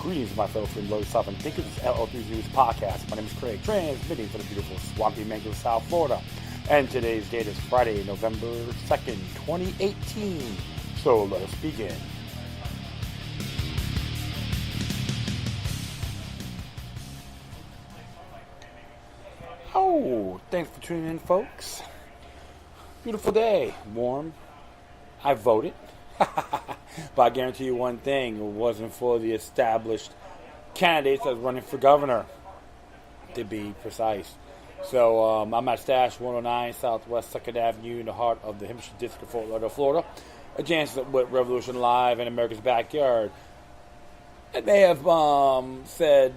Greetings, my fellow freeloaders, Southern thinkers. This is LO3's News Podcast. My name is Craig, transmitting from the beautiful swampy mango South Florida. And today's date is Friday, November 2nd, 2018. So let us begin. Oh, thanks for tuning in, folks. Beautiful day, warm. I voted. But I guarantee you one thing, it wasn't for the established candidates that was running for governor, to be precise. So I'm at Stash 109 Southwest 2nd Avenue in the heart of the Hempstead District of Fort Lauderdale, Florida. A chance with Revolution Live in America's backyard. It may have said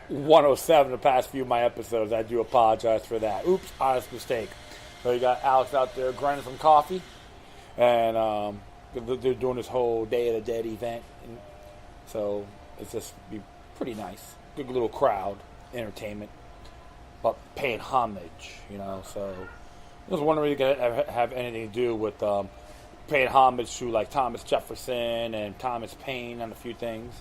107 the past few of my episodes. I do apologize for that. Oops, honest mistake. So you got Alex out there grinding some coffee. And they're doing this whole Day of the Dead event. And so it's just be pretty nice. Good little crowd, entertainment, but paying homage, you know. So I was wondering if it could have anything to do with paying homage to like Thomas Jefferson and Thomas Paine on a few things.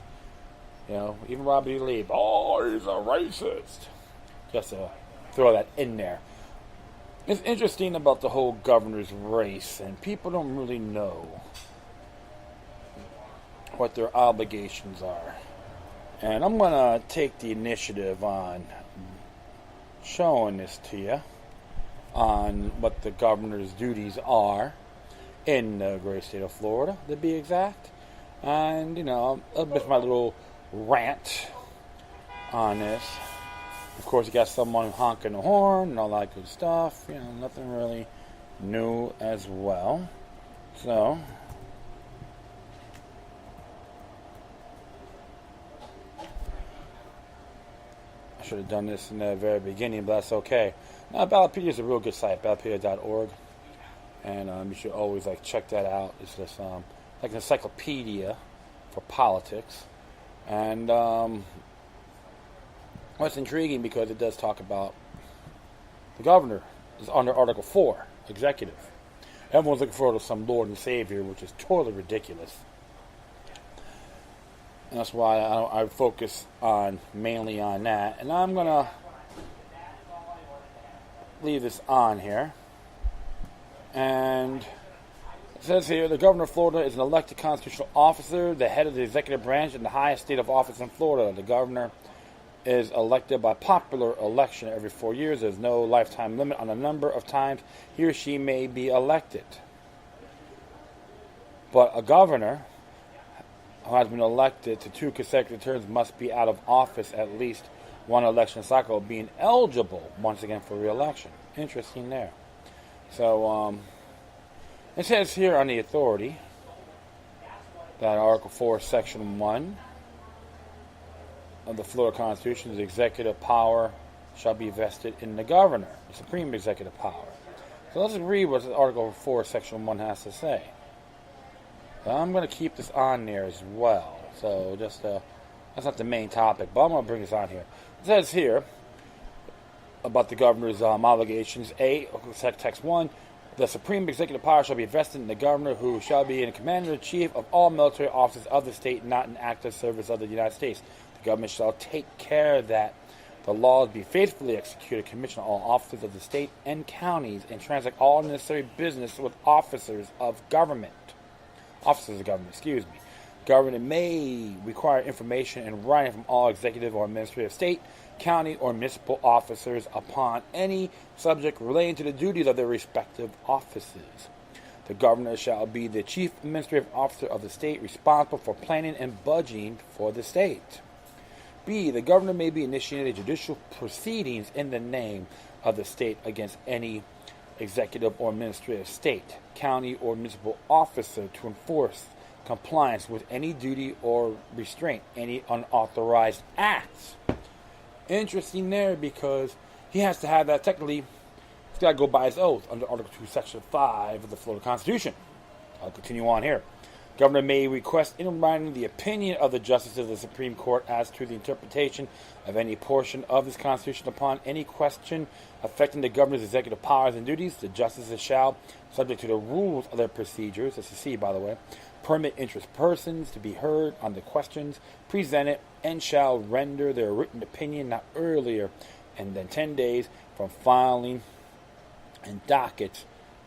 You know, even Robert E. Lee. Oh, he's a racist. Just to throw that in there. It's interesting about the whole governor's race, and people don't really know what their obligations are. And I'm going to take the initiative on showing this to you on what the governor's duties are in the great state of Florida, to be exact. And, you know, I'll miss my little rant on this. Of course, you got someone honking the horn and all that good stuff. You know, nothing really new as well. So, I should have done this in the very beginning, but that's okay. Now, Ballotpedia is a real good site, ballotpedia.org. And you should always check that out. It's just like an encyclopedia for politics. And it's intriguing because it does talk about the governor is under Article 4, executive. Everyone's looking for some Lord and Savior, which is totally ridiculous. And that's why I focus mainly on that. And I'm going to leave this on here. And it says here, the governor of Florida is an elected constitutional officer, the head of the executive branch, and the highest state of office in Florida. The governor is elected by popular election every 4 years. There's no lifetime limit on the number of times he or she may be elected. But a governor who has been elected to 2 consecutive terms must be out of office at least one election cycle, being eligible once again for re-election. Interesting there. So it says here on the authority that Article 4, Section 1 of the Florida Constitution, the executive power shall be vested in the governor, the supreme executive power. So let's read what Article 4, Section 1 has to say. Now, I'm going to keep this on there as well. So just that's not the main topic, but I'm going to bring this on here. It says here about the governor's obligations. Text 1. The supreme executive power shall be vested in the governor, who shall be in commander-in-chief of all military officers of the state not in active service of the United States. The government shall take care that the laws be faithfully executed, commission all officers of the state and counties, and transact all necessary business with officers of government. Government may require information in writing from all executive or administrative state, county, or municipal officers upon any subject relating to the duties of their respective offices. The governor shall be the chief administrative officer of the state, responsible for planning and budgeting for the state. B. The governor may be initiating judicial proceedings in the name of the state against any executive or administrative state, county, or municipal officer to enforce compliance with any duty or restraint any unauthorized acts. Interesting there, because he has to have that technically. He's got to go by his oath under Article 2, Section 5 of the Florida Constitution. I'll continue on here. Governor may request in writing the opinion of the justices of the Supreme Court as to the interpretation of any portion of this Constitution upon any question affecting the governor's executive powers and duties. The justices shall, subject to the rules of their procedures, that's the C, by the way, permit interest persons to be heard on the questions presented and shall render their written opinion not earlier than 10 days from filing and docketing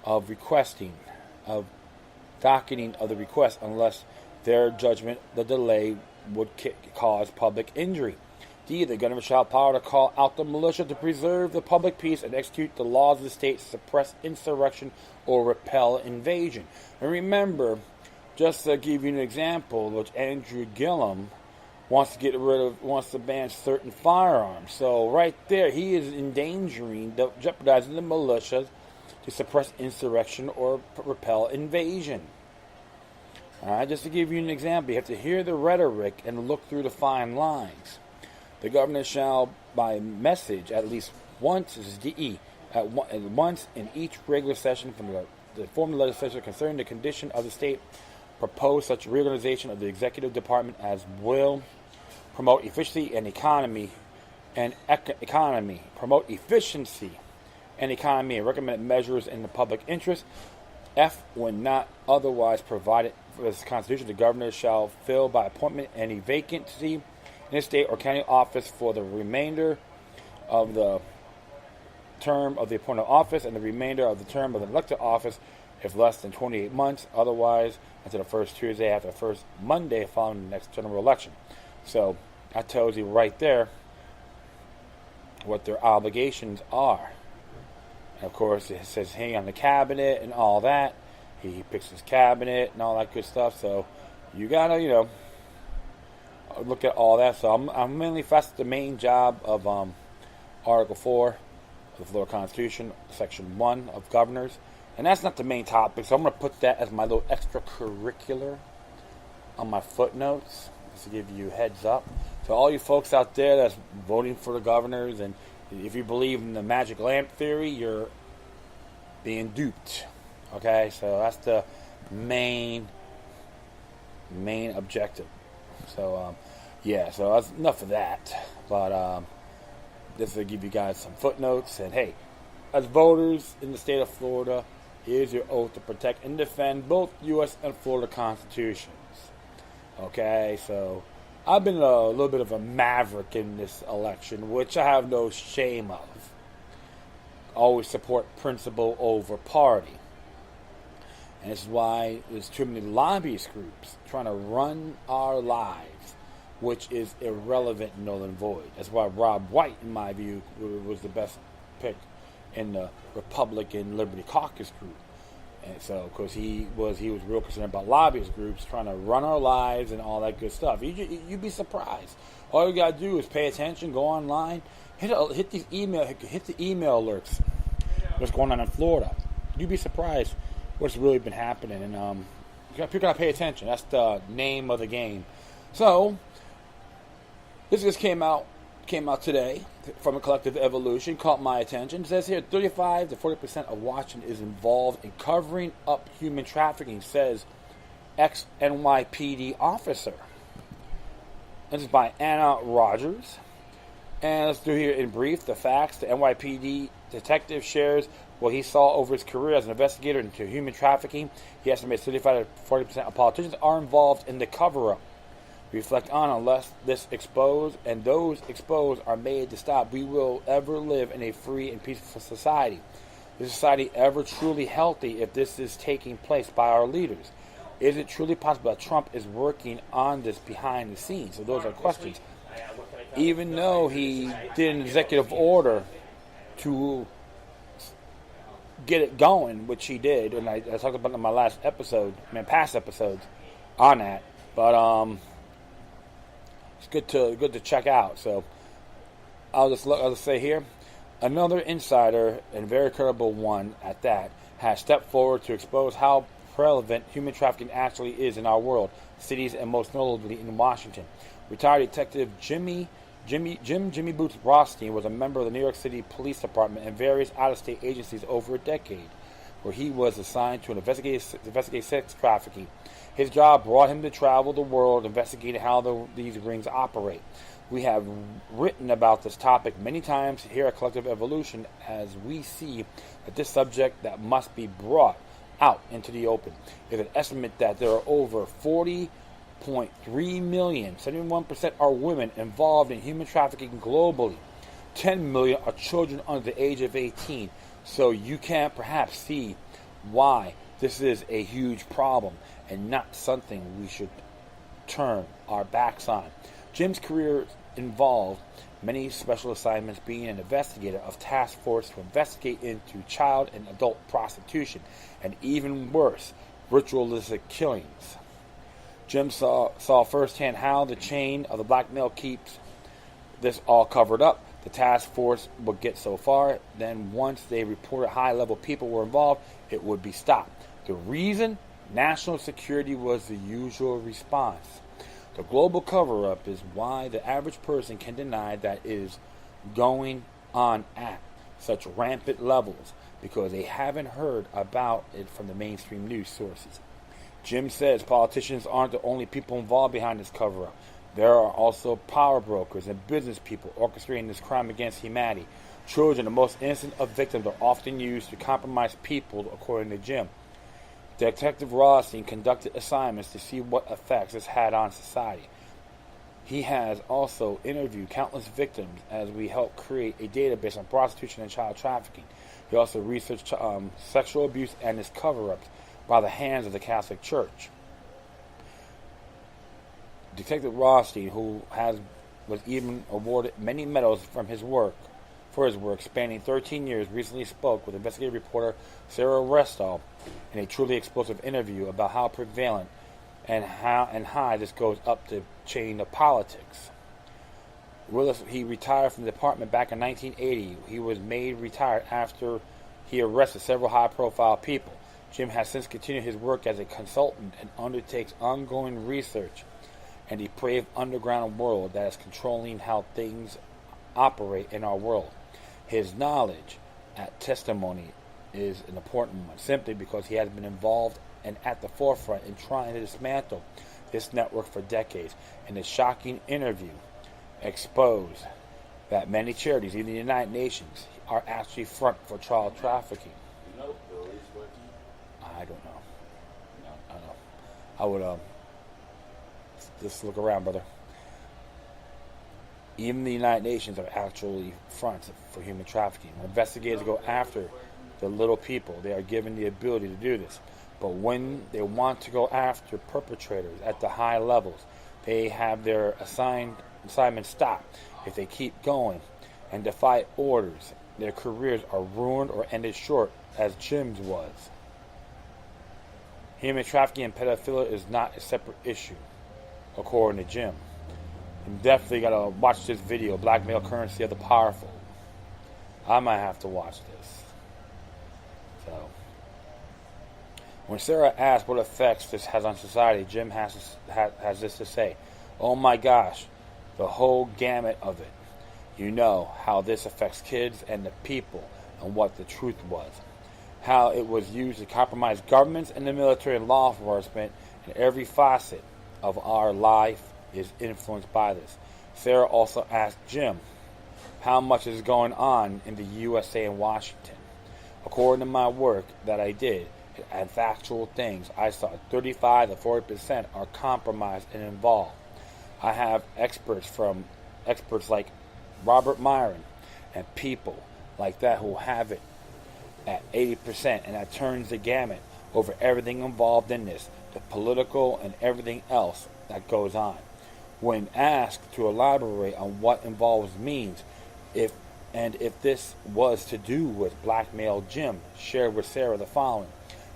of the request unless their judgment the delay would cause public injury. D. The governor shall have power to call out the militia to preserve the public peace and execute the laws of the state to suppress insurrection or repel invasion. And remember, just to give you an example, which Andrew Gillum wants to ban certain firearms. So right there, he is jeopardizing the militia to suppress insurrection or repel invasion. Alright, just to give you an example, you have to hear the rhetoric and look through the fine lines. The governor shall, by message, at least once, this is DE, once in each regular session from the formal legislature concerning the condition of the state, propose such reorganization of the executive department as will promote efficiency and economy, promote efficiency and economy, and recommend measures in the public interest. F. When not otherwise provided for this Constitution, the governor shall fill by appointment any vacancy in a state or county office for the remainder of the term of the appointed office and the remainder of the term of the elected office if less than 28 months, otherwise until the first Tuesday after the first Monday following the next general election. So that tells you right there what their obligations are. And of course, it says hang on the cabinet and all that. He picks his cabinet and all that good stuff. So you gotta, look at all that. So I'm mainly that's the main job of Article 4 of the Florida Constitution, Section 1 of governors. And that's not the main topic, so I'm going to put that as my little extracurricular on my footnotes, just to give you a heads up. So all you folks out there that's voting for the governors, and if you believe in the magic lamp theory, you're being duped. Okay, so that's the main objective. So, so that's enough of that. But just to give you guys some footnotes, and hey, as voters in the state of Florida, here's your oath to protect and defend both U.S. and Florida constitutions. Okay, so I've been a little bit of a maverick in this election, which I have no shame of. Always support principle over party. And this is why there's too many lobbyist groups trying to run our lives, which is irrelevant, null and void. That's why Rob White, in my view, was the best pick in the Republican Liberty Caucus group. And so, because he was real concerned about lobbyist groups trying to run our lives and all that good stuff. You'd be surprised. All you gotta do is pay attention, go online, hit the email alerts. What's going on in Florida? You'd be surprised what's really been happening. And you gotta pay attention. That's the name of the game. So this just came out today from a collective evolution, caught my attention. It says here 35 to 40% of Washington is involved in covering up human trafficking, says ex-NYPD officer. This is by Anna Rogers. And let's do here in brief the facts. The NYPD detective shares what he saw over his career as an investigator into human trafficking. He estimates 35 to 40% of politicians are involved in the cover-up. Reflect on unless this exposed and those exposed are made to stop, we will ever live in a free and peaceful society. Is society ever truly healthy if this is taking place by our leaders? Is it truly possible that Trump is working on this behind the scenes? So those are questions. Even though he did an executive order to get it going, which he did, and I talked about it in my past episodes on that, but it's good to check out. So I'll just say here, another insider, and very credible one at that, has stepped forward to expose how prevalent human trafficking actually is in our world, cities, and most notably in Washington. Retired Detective Jimmy Boots Rothstein was a member of the New York City Police Department and various out-of-state agencies over a decade. where he was assigned to investigate sex trafficking. His job brought him to travel the world investigating how these rings operate. We have written about this topic many times here at Collective Evolution, as we see that this subject that must be brought out into the open. There's an estimate that there are over 40.3 million, 71% are women involved in human trafficking globally. 10 million are children under the age of 18. So you can perhaps see why this is a huge problem and not something we should turn our backs on. Jim's career involved many special assignments, being an investigator of task force to investigate into child and adult prostitution, and even worse, ritualistic killings. Jim saw firsthand how the chain of the blackmail keeps this all covered up. The task force would get so far, then once they reported high-level people were involved, it would be stopped. The reason? National security was the usual response. The global cover-up is why the average person can deny that it is going on at such rampant levels, because they haven't heard about it from the mainstream news sources. Jim says politicians aren't the only people involved behind this cover-up. There are also power brokers and business people orchestrating this crime against humanity. Children, the most innocent of victims, are often used to compromise people, according to Jim. Detective Rothstein conducted assignments to see what effects this had on society. He has also interviewed countless victims as we help create a database on prostitution and child trafficking. He also researched sexual abuse and its cover-ups by the hands of the Catholic Church. Detective Rothstein, who was even awarded many medals for his work spanning 13 years, recently spoke with investigative reporter Sarah Restall in a truly explosive interview about how prevalent and high this goes up the chain of politics. Willis, he retired from the department back in 1980. He was made retired after he arrested several high-profile people. Jim has since continued his work as a consultant and undertakes ongoing research and the depraved underground world that is controlling how things operate in our world. His knowledge at testimony is an important one, simply because he has been involved and at the forefront in trying to dismantle this network for decades. And his shocking interview exposed that many charities, even the United Nations, are actually front for child trafficking. I don't know. I don't know. I would just look around, brother. Even the United Nations are actually fronts for human trafficking. When investigators go after the little people, they are given the ability to do this. But when they want to go after perpetrators at the high levels, they have their assignment stopped. If they keep going and defy orders, their careers are ruined or ended short, as Jim's was. Human trafficking and pedophilia is not a separate issue, according to Jim. You definitely gotta watch this video, Blackmail Currency of the Powerful. I might have to watch this. So, when Sarah asked what effects this has on society, Jim has this to say: "Oh my gosh, the whole gamut of it. You know how this affects kids and the people, and what the truth was. How it was used to compromise governments and the military and law enforcement, and every facet of our life is influenced by this." Sarah also asked Jim how much is going on in the USA and Washington. According to my work that I did and factual things, I saw 35 to 40% are compromised and involved. I have experts like Robert Myron and people like that who have it at 80%, and that turns the gamut over everything involved in this, the political and everything else that goes on. When asked to elaborate on what involves means, if this was to do with blackmail, Jim shared with Sarah the following: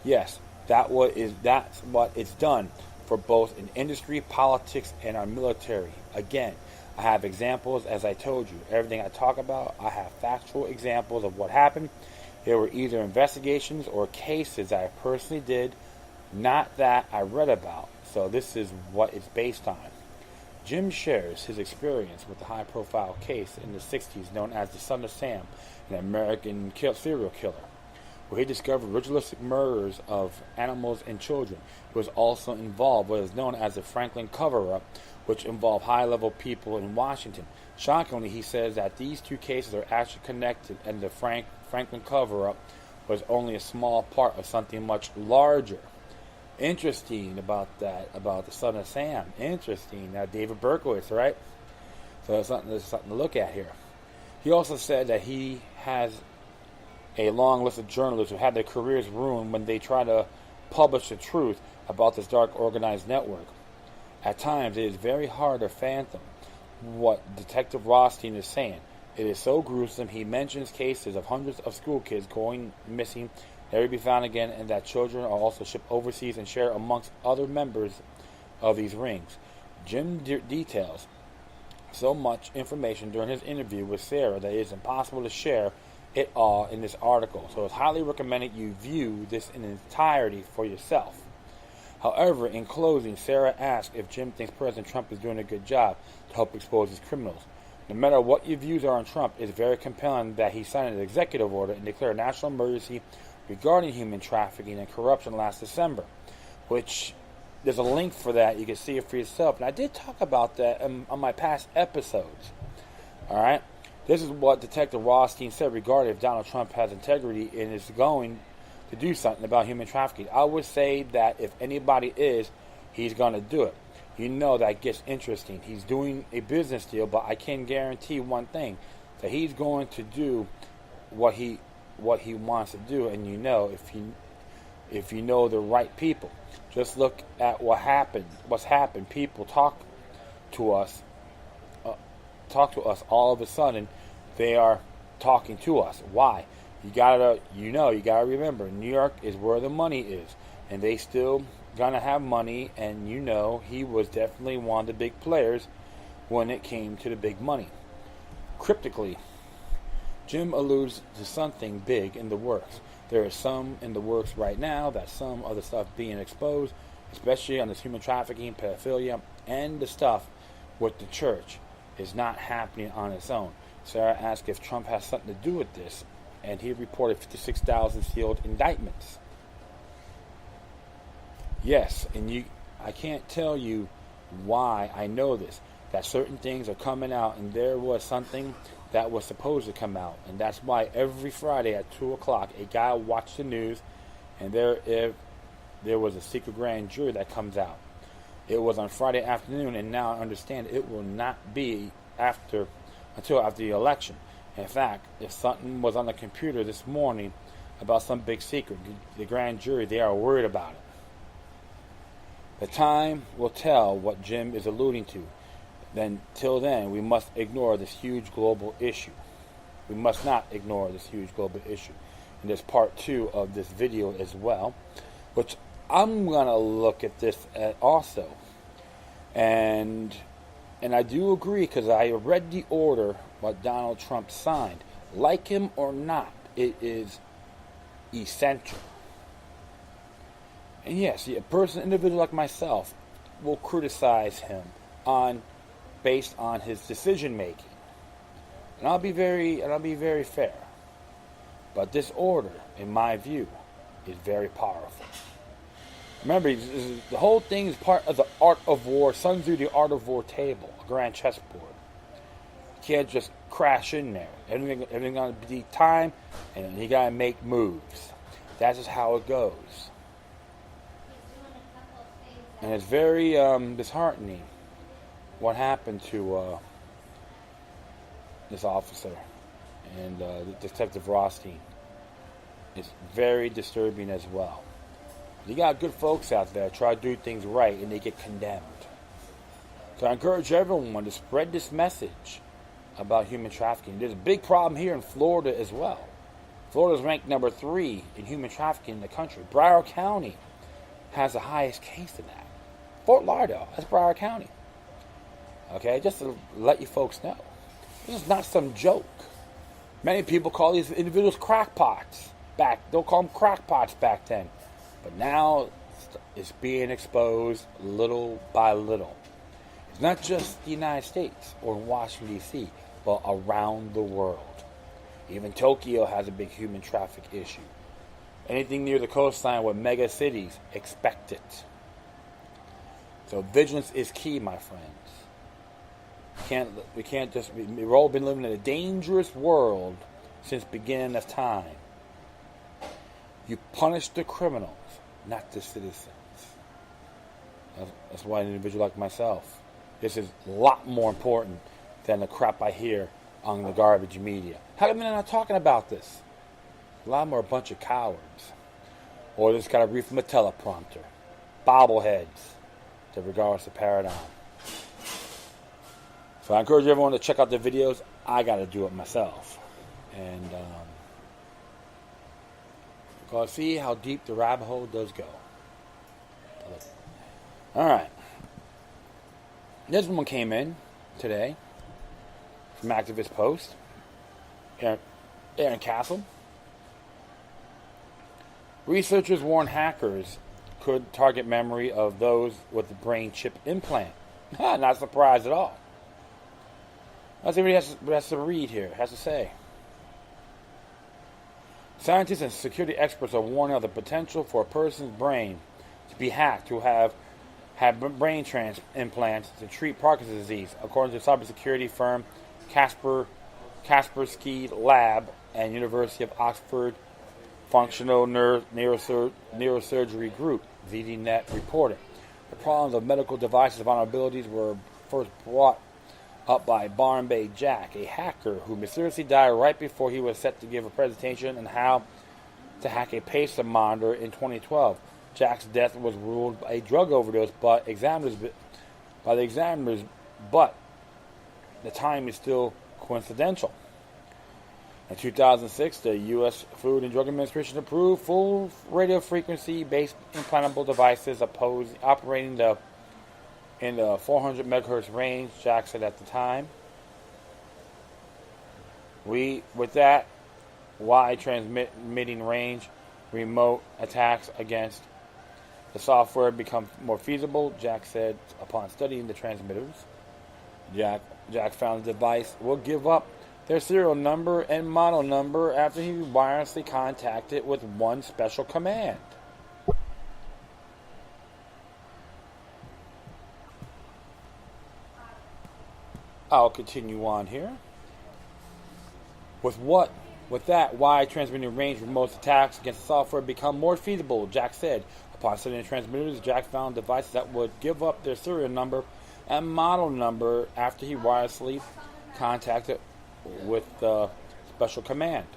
"Yes, that's what it's done for both in industry, politics, and our military. Again, I have examples, as I told you. Everything I talk about, I have factual examples of what happened. There were either investigations or cases that I personally did, not that I read about. So this is what it's based on." Jim shares his experience with the high-profile case in the 60s known as the Son of Sam, an American serial killer. where he discovered ritualistic murders of animals and children. He was also involved with what is known as the Franklin cover-up, which involved high-level people in Washington. Shockingly, he says that these two cases are actually connected, and the Franklin cover-up was only a small part of something much larger. Interesting about that, about the son of Sam. Interesting. Now, David Berkowitz, right? So there's something to look at here. He also said that he has a long list of journalists who had their careers ruined when they try to publish the truth about this dark organized network. At times, it is very hard to fathom what Detective Rothstein is saying. It is so gruesome. He mentions cases of hundreds of school kids going missing, never to be found again, and that children are also shipped overseas and shared amongst other members of these rings. Jim details so much information during his interview with Sarah that it is impossible to share it all in this article, so it's highly recommended you view this in its entirety for yourself. However, in closing, Sarah asked if Jim thinks President Trump is doing a good job to help expose his criminals. No matter what your views are on Trump, it's very compelling that he signed an executive order and declared a national emergency regarding human trafficking and corruption last December, which there's a link for that. You can see it for yourself. And I did talk about that on my past episodes. All right? This is what Detective Rothstein said regarding if Donald Trump has integrity and is going to do something about human trafficking. I would say that if anybody is, he's going to do it. You know that gets interesting. He's doing a business deal, but I can guarantee one thing, that he's going to do what he wants to do, and you know if you know the right people. Just look at what's happened. People talk to us all of a sudden. They are talking to us. Why? You gotta remember, New York is where the money is, and they still gonna have money. And he was definitely one of the big players when it came to the big money. Cryptically, Jim alludes to something big in the works. There is some in the works right now, that some other stuff being exposed, especially on this human trafficking, pedophilia, and the stuff with the church is not happening on its own. Sarah asked if Trump has something to do with this, and he reported 56,000 sealed indictments. Yes, and I can't tell you why I know this, that certain things are coming out, and there was something that was supposed to come out, and that's why every Friday at 2 o'clock, a guy watched the news, and there was a secret grand jury that comes out. It was on Friday afternoon, and now I understand it will not be until after the election. In fact, if something was on the computer this morning about some big secret, the grand jury, they are worried about it. The time will tell what Jim is alluding to. Till then, we must ignore this huge global issue. We must not ignore this huge global issue. And there's part 2 of this video as well, which I'm going to look at this also. And I do agree, because I read the order what Donald Trump signed. Like him or not, it is essential. And yes, an individual like myself will criticize him based on his decision making, and I'll be very fair. But this order, in my view, is very powerful. Remember, the whole thing is part of the art of war. Sun Tzu, the art of war table, a grand chessboard. You can't just crash in there. Everything gonna be time, and you gotta make moves. That's just how it goes. And it's very disheartening what happened to this officer and Detective Rothstein. It's very disturbing as well. You got good folks out there try to do things right, and they get condemned. So I encourage everyone to spread this message about human trafficking. There's a big problem here in Florida as well. Florida's ranked number 3 in human trafficking in the country. Broward County has the highest case of that. Fort Lauderdale, that's Broward County. Okay, just to let you folks know. This is not some joke. Many people call these individuals crackpots. They'll call them crackpots back then. But now it's being exposed little by little. It's not just the United States or Washington, D.C., but around the world. Even Tokyo has a big human traffic issue. Anything near the coastline with mega cities, expect it. So vigilance is key, my friends. We've all been living in a dangerous world since beginning of time. You punish the criminals, not the citizens. That's why an individual like myself, this is a lot more important than the crap I hear on the garbage media. How come they're not talking about this? A lot more a bunch of cowards. Or they just got to read from a teleprompter. Bobbleheads. Regardless of paradigm. So I encourage everyone to check out the videos. I got to do it myself. And because see how deep the rabbit hole does go. Alright. This one came in today from Activist Post. Aaron Castle. Researchers warn hackers could target memory of those with the brain chip implant. Not surprised at all. Let's see what he has to read here. Has to say. Scientists and security experts are warning of the potential for a person's brain to be hacked who have had brain implants to treat Parkinson's disease, according to cybersecurity firm Kaspersky Lab and University of Oxford Functional Neurosurgery Group, ZDNet reported. The problems of medical devices vulnerabilities were first brought up by Barnbay Jack, a hacker who mysteriously died right before he was set to give a presentation on how to hack a patient monitor in 2012. Jack's death was ruled a drug overdose by the examiners, but the time is still coincidental. In 2006, the U.S. Food and Drug Administration approved full radio frequency-based implantable devices operating in the 400 megahertz range, Jack said at the time. With that wide transmitting range, remote attacks against the software become more feasible, Jack said upon studying the transmitters. Jack found the device will give up their serial number and model number after he wirelessly contacted with one special command. I'll continue on here. With that wide transmitting range, remote attacks against the software become more feasible, Jack said. Upon studying the transmitters, Jack found devices that would give up their serial number and model number after he wirelessly contacted with the special command.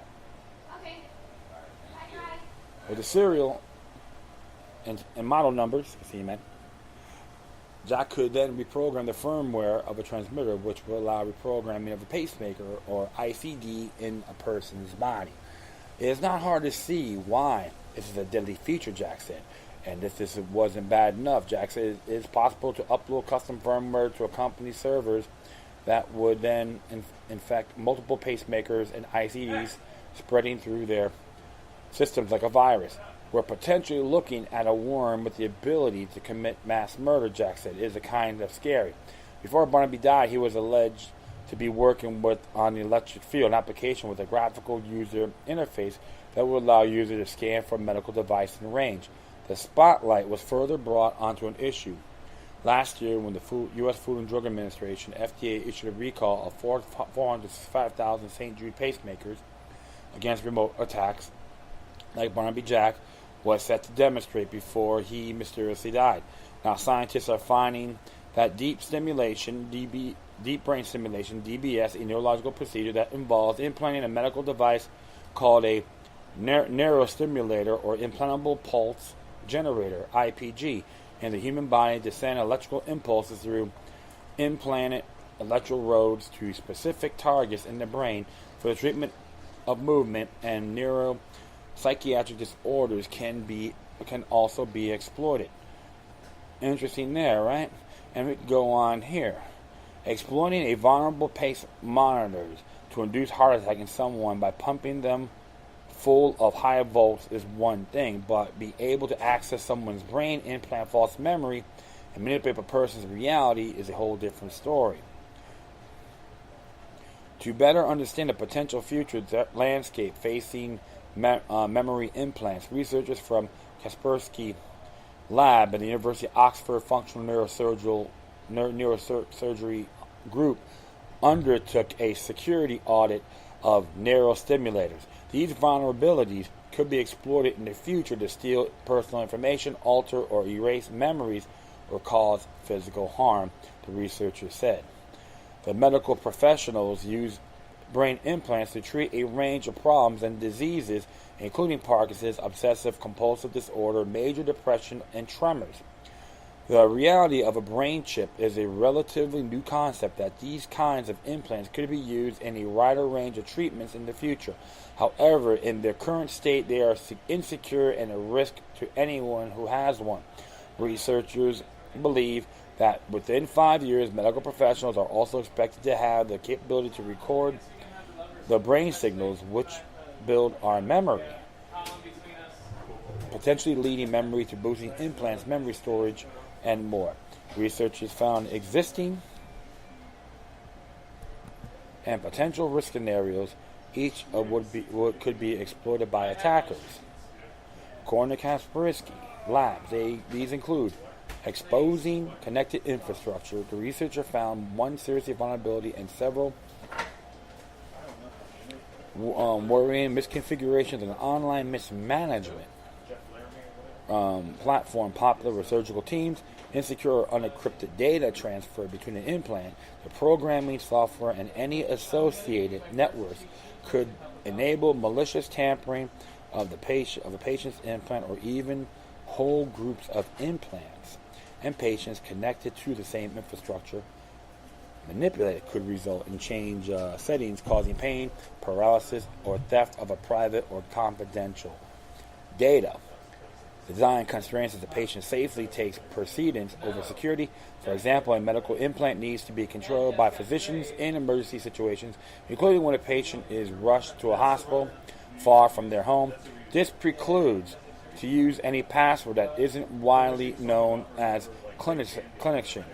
With the serial and model numbers, Jack could then reprogram the firmware of a transmitter, which will allow reprogramming of a pacemaker or ICD in a person's body. It is not hard to see why this is a deadly feature, Jack said. And if this wasn't bad enough, Jack said it is possible to upload custom firmware to a company's servers that would then infect multiple pacemakers and ICDs, spreading through their systems like a virus. We're potentially looking at a worm with the ability to commit mass murder, Jack said. It is a kind of scary. Before Barnaby died, he was alleged to be working on the electric field, an application with a graphical user interface that would allow users to scan for a medical device in range. The spotlight was further brought onto an issue last year when the U.S. Food and Drug Administration, FDA, issued a recall of 405,000 St. Jude pacemakers against remote attacks like Barnaby Jack was set to demonstrate before he mysteriously died. Now, scientists are finding that deep brain stimulation, DBS, a neurological procedure that involves implanting a medical device called a neurostimulator or implantable pulse generator, IPG, in the human body to send electrical impulses through implanted electrodes to specific targets in the brain for the treatment of movement and neuropsychiatric disorders can also be exploited. Interesting there, right? And we go on here. Exploiting a vulnerable pace monitors to induce heart attack in someone by pumping them full of high volts is one thing, but be able to access someone's brain, implant false memory, and manipulate a person's reality is a whole different story. To better understand the potential future landscape facing memory implants. Researchers from Kaspersky Lab at the University of Oxford Functional Neurosurgery Group undertook a security audit of neurostimulators. These vulnerabilities could be exploited in the future to steal personal information, alter or erase memories, or cause physical harm, the researchers said. The medical professionals use brain implants to treat a range of problems and diseases, including Parkinson's, obsessive compulsive disorder, major depression, and tremors. The reality of a brain chip is a relatively new concept that these kinds of implants could be used in a wider range of treatments in the future. However, in their current state, they are insecure and a risk to anyone who has one. Researchers believe that within 5 years, medical professionals are also expected to have the capability to record the brain signals which build our memory, potentially leading memory to boosting implants, memory storage, and more. Researchers found existing and potential risk scenarios, each of could be exploited by attackers. According to Kaspersky Labs, these include exposing connected infrastructure. The researcher found one serious vulnerability and several worrying misconfigurations in an online mismanagement platform popular with surgical teams. Insecure or unencrypted data transfer between an implant, the programming software, and any associated networks could enable malicious tampering of the patient's implant, or even whole groups of implants and patients connected to the same infrastructure. Manipulated could result in change settings, causing pain, paralysis, or theft of a private or confidential data. Design constraints as the patient safely takes precedence over security. For example, a medical implant needs to be controlled by physicians in emergency situations, including when a patient is rushed to a hospital far from their home. This precludes to use any password that isn't widely known as clinicians.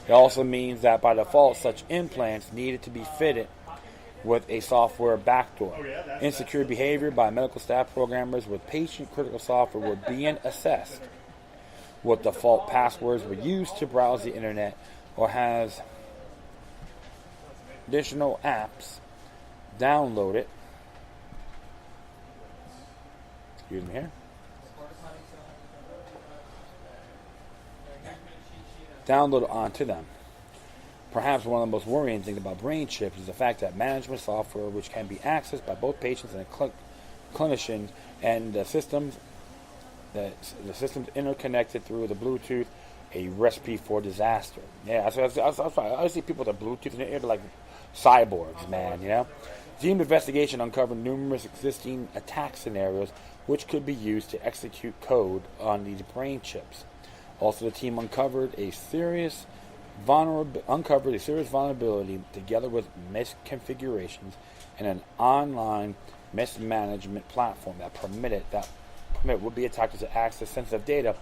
It also means that by default, such implants needed to be fitted with a software backdoor. Insecure behavior by medical staff programmers with patient-critical software were being assessed. What default passwords were used to browse the internet or has additional apps downloaded. Excuse me here. Downloaded onto them. Perhaps one of the most worrying things about brain chips is the fact that management software, which can be accessed by both patients and clinicians, and the systems interconnected through the Bluetooth, a recipe for disaster. Yeah, I see people with the Bluetooth in their ear, they're like cyborgs, man. You know, team investigation uncovered numerous existing attack scenarios which could be used to execute code on these brain chips. Also, the team uncovered a serious vulnerability together with misconfigurations in an online mismanagement platform that permit would-be attackers to access sensitive data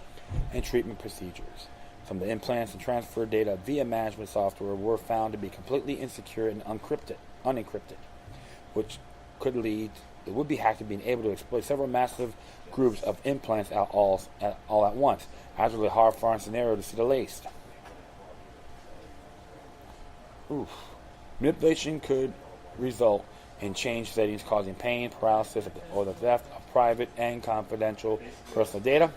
and treatment procedures. Some of the implants and transfer data via management software were found to be completely insecure and unencrypted, which could lead the would-be hacker being able to exploit several massive groups of implants all at once. That's a really hard-fought scenario to see the latest. Manipulation could result in change settings causing pain, paralysis, or the theft of private and confidential personal data.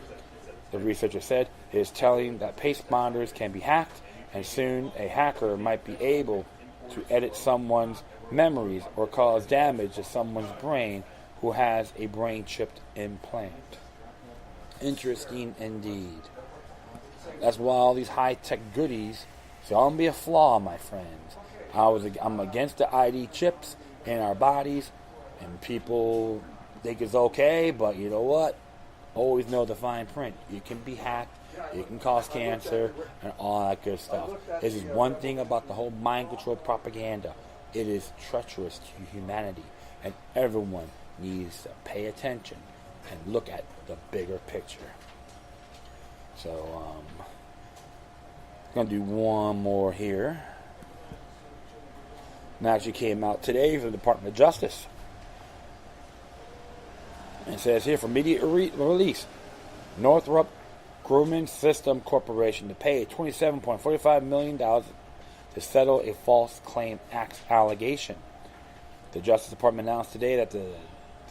The researcher said it is telling that pacemakers can be hacked, and soon a hacker might be able to edit someone's memories or cause damage to someone's brain who has a brain-chipped implant. Interesting indeed. That's why all these high-tech goodies, so don't be a flaw, my friends. I'm against the ID chips in our bodies, and people think it's okay, but you know what? Always know the fine print. You can be hacked, you can cause cancer, and all that good stuff. This is one thing about the whole mind control propaganda. It is treacherous to humanity, and everyone needs to pay attention and look at the bigger picture. So, I'm going to do one more here. And actually came out today from the Department of Justice. It says here, for immediate release, Northrop Grumman System Corporation to pay $27.45 million to settle a false claim act allegation. The Justice Department announced today that the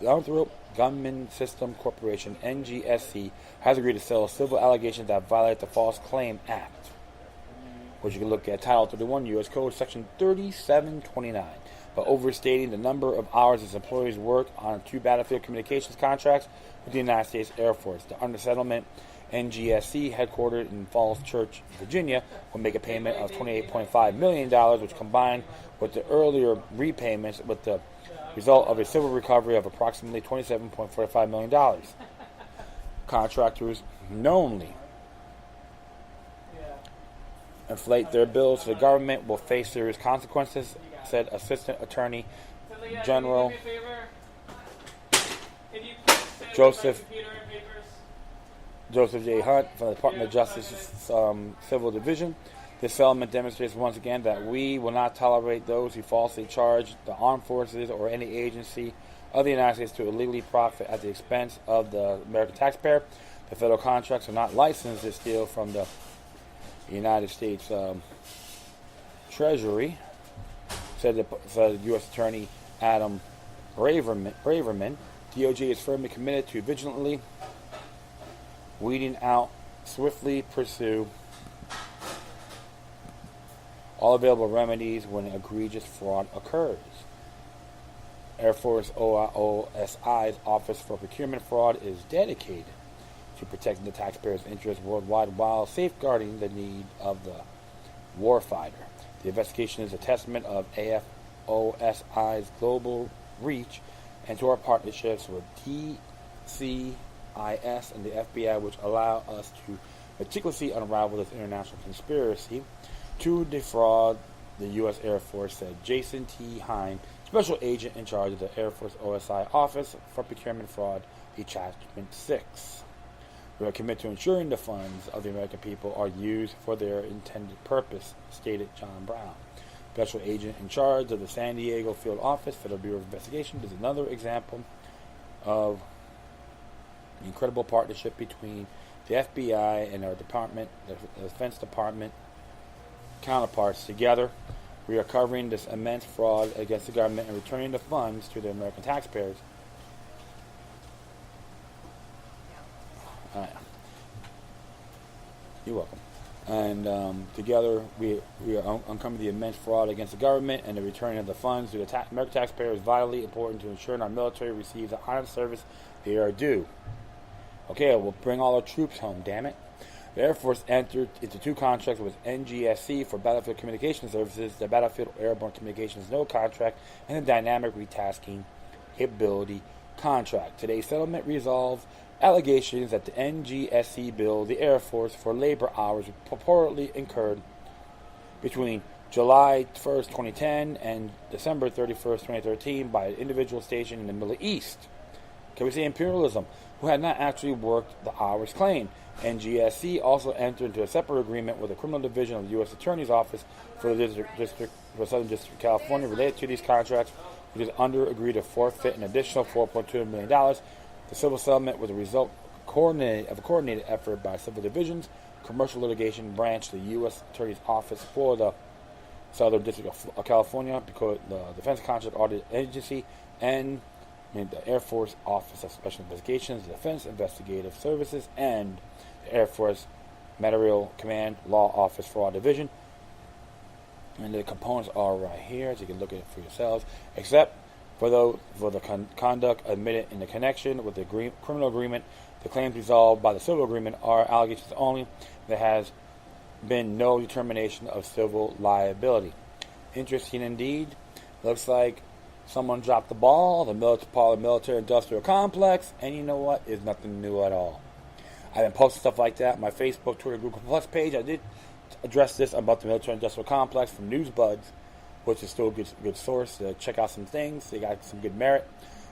Northrop Grumman System Corporation, NGSC, has agreed to settle civil allegations that violate the False Claim Act, which you can look at Title 31 U.S. Code Section 3729, by overstating the number of hours its employees worked on 2 battlefield communications contracts with the United States Air Force. The under-settlement NGSC, headquartered in Falls Church, Virginia, will make a payment of $28.5 million, which combined with the earlier repayments with the result of a civil recovery of approximately $27.45 million. Contractors knowingly inflate their bills to the government will face serious consequences, said Assistant Attorney General Joseph J. Hunt from the Department of Justice's Civil Division. This settlement demonstrates once again that we will not tolerate those who falsely charge the armed forces or any agency of the United States to illegally profit at the expense of the American taxpayer. The federal contracts are not licensed to steal from the United States Treasury, said the U.S. Attorney Adam Braverman. DOJ is firmly committed to vigilantly weeding out, swiftly pursue all available remedies when egregious fraud occurs. Air Force OSI's Office for Procurement Fraud is dedicated to protecting the taxpayers' interests worldwide while safeguarding the need of the warfighter. The investigation is a testament of AFOSI's global reach and to our partnerships with TCIS and the FBI, which allow us to meticulously unravel this international conspiracy to defraud the U.S. Air Force, said Jason T. Hine, Special Agent in charge of the Air Force OSI Office for Procurement Fraud, Detachment 6. We are committed to ensuring the funds of the American people are used for their intended purpose, stated John Brown. Special Agent in charge of the San Diego Field Office, Federal Bureau of Investigation, is another example of the incredible partnership between the FBI and our department, the Defense Department counterparts. Together, we are covering this immense fraud against the government and returning the funds to the American taxpayers. You're welcome. And together, we are uncovering the immense fraud against the government, and the returning of the funds to the American taxpayer is vitally important to ensure our military receives the honest service they are due. Okay, we'll bring all our troops home, damn it. The Air Force entered into 2 contracts with NGSC for battlefield communication services, the Battlefield Airborne Communications Node contract, and the Dynamic Retasking Capability contract. Today's settlement resolves allegations that the NGSC billed the Air Force for labor hours purportedly incurred between July 1st, 2010 and December 31st, 2013 by an individual station in the Middle East. Can we say imperialism? Who had not actually worked the hours claimed. NGSC also entered into a separate agreement with the Criminal Division of the U.S. Attorney's Office for the Southern District of California related to these contracts, which is under agreed to forfeit an additional $4.2 million. The civil settlement was a result of a coordinated effort by Civil Division's Commercial Litigation Branch, the U.S. Attorney's Office for the Southern District of California, because the Defense Contract Audit Agency, and the Air Force Office of Special Investigations, the Defense Investigative Services, and the Air Force Material Command Law Office Fraud Division. And the components are right here, so you can look at it for yourselves, except for the conduct admitted in the connection with the criminal agreement. The claims resolved by the civil agreement are allegations only. There has been no determination of civil liability. Interesting indeed. Looks like someone dropped the ball, the military-industrial complex, and you know what? It's nothing new at all. I've been posting stuff like that on my Facebook, Twitter, Google Plus page. I did address this about the military-industrial complex from NewsBuds, which is still a good source to check out some things. They got some good merit,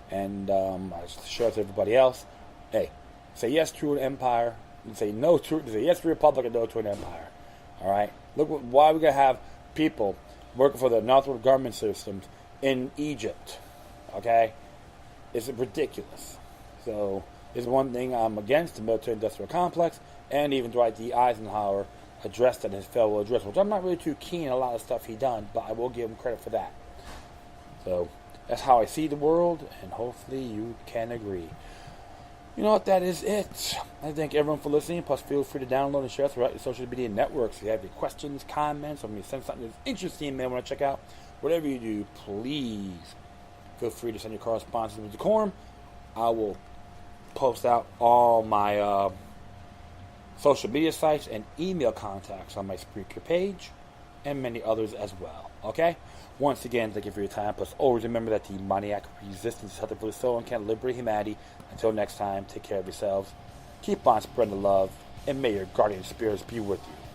and I share it to everybody else. Hey, say yes to an empire, and say no to. Say yes to a republic and no to an empire. All right. Look why we gotta have people working for the Northrop government systems in Egypt. Okay, it's ridiculous. So, it's one thing I'm against, the military-industrial complex, and even Dwight D. Eisenhower addressed that in his farewell address, which I'm not really too keen on a lot of stuff he done, but I will give him credit for that. So, that's how I see the world, and hopefully you can agree. You know what, that is it. I thank everyone for listening, plus feel free to download and share throughout your social media networks. If you have any questions, comments, or if you send something that's interesting you may want to check out, whatever you do, please feel free to send your correspondence with decorum. I will post out all my social media sites and email contacts on my Spreaker page and many others as well. Okay? Once again, thank you for your time. Plus, always remember that the demoniac resistance is healthy for the soul and can liberate humanity. Until next time, take care of yourselves. Keep on spreading the love, and may your guardian spirits be with you.